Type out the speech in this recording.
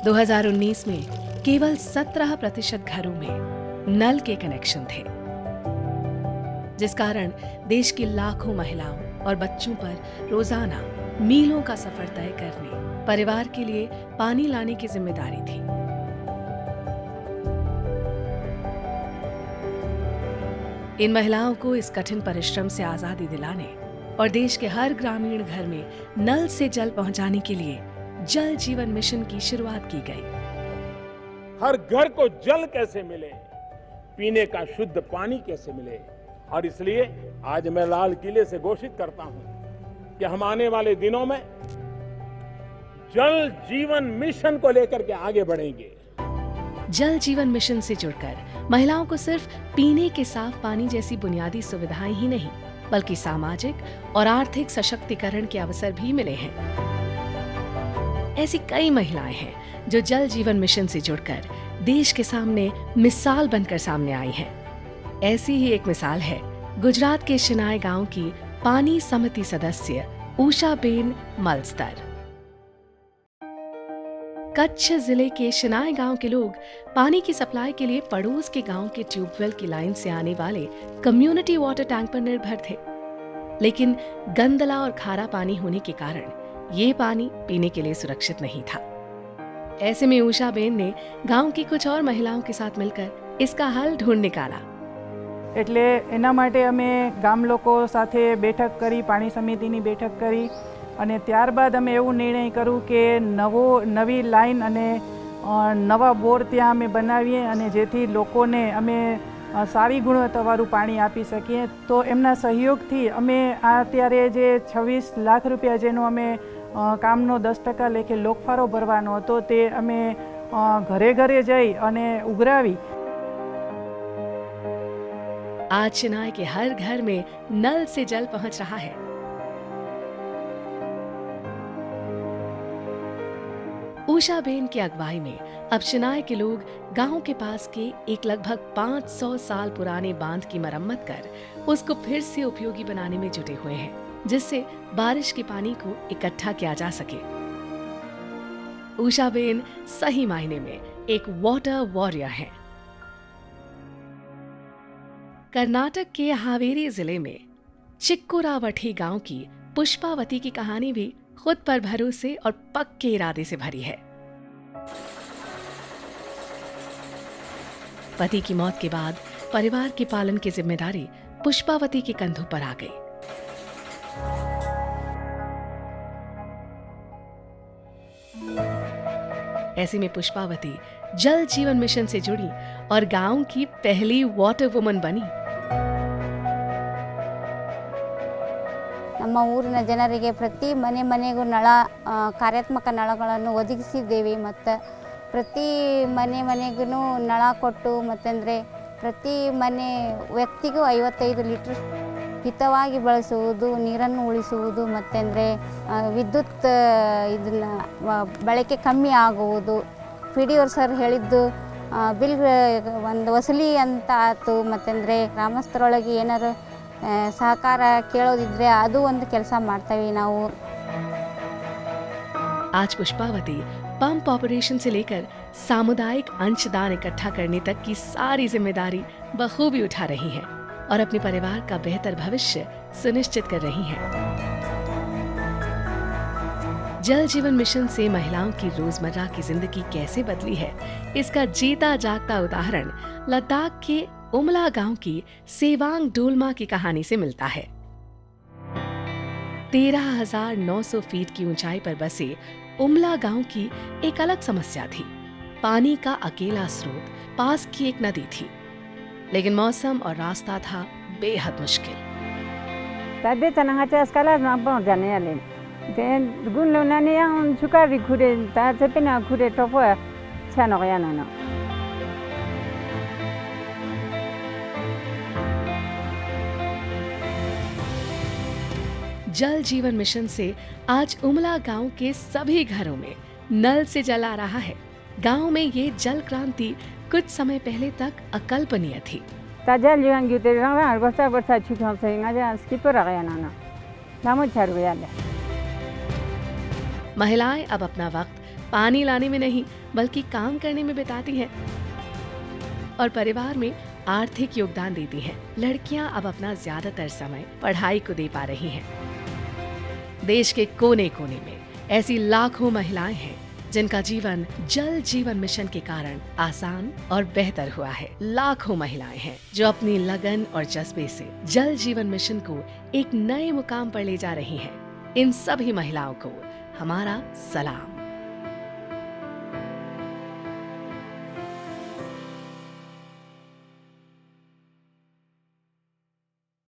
2019 में केवल 17% घरों में नल के कनेक्शन थे, जिस कारण देश की लाखों महिलाओं और बच्चों पर रोजाना मीलों का सफर तय करने, परिवार के लिए पानी लाने की जिम्मेदारी थी। इन महिलाओं को इस कठिन परिश्रम से आजादी दिलाने और देश के हर ग्रामीण घर में नल से जल पहुंचाने के लिए जल जीवन मिशन की शुरुआत की गई। हर घर को जल कैसे मिले, पीने का शुद्ध पानी कैसे मिले, और इसलिए आज मैं लाल किले से घोषित करता हूं कि हम आने वाले दिनों में जल जीवन मिशन को लेकर के आगे बढ़ेंगे। जल जीवन मिशन से जुड़कर महिलाओं को सिर्फ पीने के साफ पानी जैसी बुनियादी सुविधाएं ही नहीं, बल्कि सामाजिक और आर्थिक सशक्तिकरण के अवसर भी मिले हैं। ऐसी कई महिलाएं हैं जो जल जीवन मिशन से जुड़कर देश के सामने मिसाल बनकर सामने आई हैं। ऐसी ही एक मिसाल है गुजरात के शिनाय गांव की पानी समिति सदस्य उषाबेन मलस्तर। कच्छ जिले के शिनाय गांव के लोग पानी की सप्लाई के लिए पड़ोस के गांव के ट्यूबवेल की लाइन से आने वाले कम्युनिटी वाटर टैंक पर निर्भर थे, लेकिन गंदला और खारा पानी होने के कारण ये पानी पीने के लिए सुरक्षित नहीं था। ऐसे में उषाबेन ने गांव की कुछ और महिलाओं के साथ मिलकर इसका हल ढूंढ निकाला। એટલે એના માટે અમે ગામ લોકો સાથે બેઠક કરી, પાણી સમિતિની બેઠક કરી અને ત્યારબાદ અમે એવું નિર્ણય કર્યું કે નવી લાઈન અને નવા બોર ત્યાં અમે બનાવીએ અને જેથી લોકોને અમે સારી ગુણવત્તાવાળું પાણી આપી શકીએ। તો એમના સહયોગથી અમે અત્યારે જે 26 લાખ રૂપિયા જેનો અમે કામનો 10% લેખે લોકફાળો ભરવાનો હતો તે અમે ઘરે ઘરે જઈ અને ઉઘરાવી। आज शिनाय के हर घर में नल से जल पहुंच रहा है। उषाबेन की अगुवाई में अब शिनाय के लोग गांव के पास के एक लगभग 500 साल पुराने बांध की मरम्मत कर उसको फिर से उपयोगी बनाने में जुटे हुए हैं, जिससे बारिश के पानी को इकट्ठा किया जा सके। उषाबेन सही मायने में एक वाटर वॉरियर हैं। कर्नाटक के हावेरी जिले में चिक्कुरावठी गांव की पुष्पावती की कहानी भी खुद पर भरोसे और पक्के इरादे से भरी है। पति की मौत के बाद परिवार के पालन की जिम्मेदारी पुष्पावती के कंधों पर आ गई। ऐसे में पुष्पावती जल जीवन मिशन से जुड़ी और गांव की पहली वाटर वुमन बनी। ನಮ್ಮ ಊರಿನ ಜನರಿಗೆ ಪ್ರತಿ ಮನೆಗೂ ನಳ ಕಾರ್ಯಾತ್ಮಕ ನಳಗಳನ್ನು ಒದಗಿಸಿದ್ದೇವೆ ಮತ್ತು ಪ್ರತಿ ಮನೆಗೂ ನಳ ಕೊಟ್ಟು ಮತ್ತಂದರೆ ಪ್ರತಿ ಮನೆ ವ್ಯಕ್ತಿಗೂ 55 ಲೀಟರ್ ಹಿತವಾಗಿ ಬಳಸುವುದು, ನೀರನ್ನು ಉಳಿಸುವುದು ಮತ್ತಂದರೆ ವಿದ್ಯುತ್ ಇದನ್ನು ಬಳಕೆ ಕಮ್ಮಿ ಆಗುವುದು, PDO ಸರ್ ಹೇಳಿದ್ದು ಬಿಲ್ ಒಂದು ವಸೂಲಿ ಅಂತ ಆಯಿತು, ಮತ್ತಂದರೆ ಗ್ರಾಮಸ್ಥರೊಳಗೆ ಏನಾರು सहकार ಕೇಳೋದಿದ್ರೆ ಅದು ಒಂದು ಕೆಲಸ ಮಾಡ್ತೀವಿ ನಾವು। आज पुष्पावती पंप ऑपरेशन से लेकर सामुदायिक अंशदान इकट्ठा करने तक की सारी जिम्मेदारी बखूबी उठा रही हैं और अपने परिवार का बेहतर भविष्य सुनिश्चित कर रही हैं। जल जीवन मिशन से महिलाओं की रोजमर्रा की जिंदगी कैसे बदली है, इसका जीता जागता उदाहरण लद्दाख के उमला गांव की सेवांग डोलमा की कहानी से मिलता है। 13,900 फीट की ऊंचाई पर बसे उमला गांव की एक अलग समस्या थी। पानी का अकेला स्रोत पास की एक नदी थी, लेकिन मौसम और रास्ता था बेहद मुश्किल। Tadi tanahnya skala nampak jangan dan gunungnya yang suka dikure, tapi nak kure topo sana kaya nana. जल जीवन मिशन से आज उमला गांव के सभी घरों में नल से जल आ रहा है। गांव में ये जल क्रांति कुछ समय पहले तक अकल्पनीय थी। Tajal yang gitu orang bersa cukup sehingga aja skipper kaya namun caru ya। महिलाएं अब अपना वक्त पानी लाने में नहीं बल्कि काम करने में बिताती हैं और परिवार में आर्थिक योगदान देती हैं। लड़कियां अब अपना ज्यादातर समय पढ़ाई को दे पा रही हैं। देश के कोने कोने में ऐसी लाखों महिलाएं हैं जिनका जीवन जल जीवन मिशन के कारण आसान और बेहतर हुआ है। लाखों महिलाएं हैं जो अपनी लगन और जज्बे से जल जीवन मिशन को एक नए मुकाम पर ले जा रही हैं। इन सभी महिलाओं को हमारा सलाम।